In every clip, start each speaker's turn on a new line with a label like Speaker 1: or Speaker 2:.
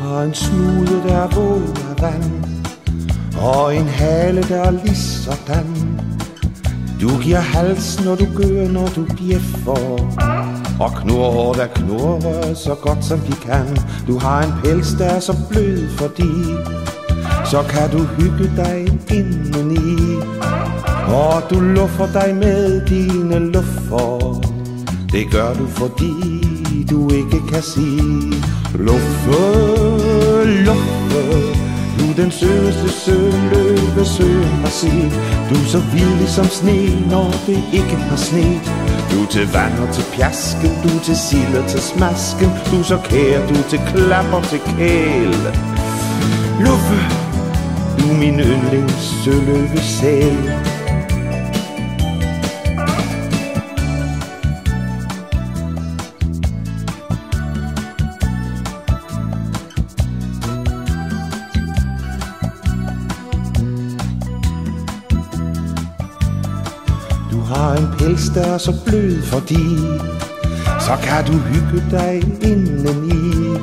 Speaker 1: har en snude, der våger vand, og en hale, der er lige sådan. Du giver hals, når du gør, når du bjeffer, og knurrer, der knurrer så godt som de kan. Du har en pels, der er så blød, fordi så kan du hygge dig indeni. Og du luffer dig med dine luffer. Det gør du, fordi du ikke kan sige luffe, luffe. Du er den sødeste søløve, søen har set. Du er så vild ligesom sne, når det ikke har sneet. Du er til vand og til pjasken, du er til sild og til smasken. Du er så kær, du er til klap og til kæl. Luffe, du er min yndlings søløve sæl. Du har en pels, der er så blød, fordi så kan du hygge dig indeni.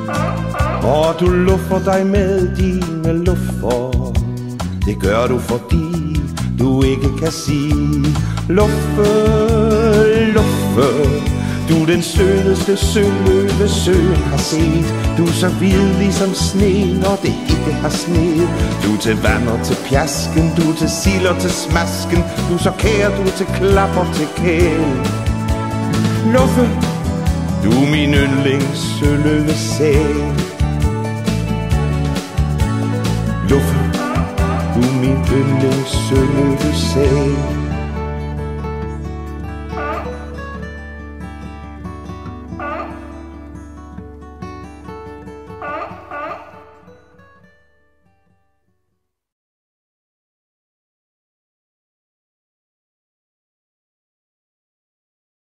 Speaker 1: Og du luffer dig med dine luffer. Det gør du, fordi du ikke kan sige luffe, luffe. Du er den sødeste søløve, søen har set. Du er så hvid ligesom sne, når det ikke har sneet. Du er til vand og til pjasken, du er til sild og til smasken. Du er så kær, du er til klap og til kæl. Luffe, du er min yndlings søløve sæl. Luffe, du er min yndlings søløve sæl.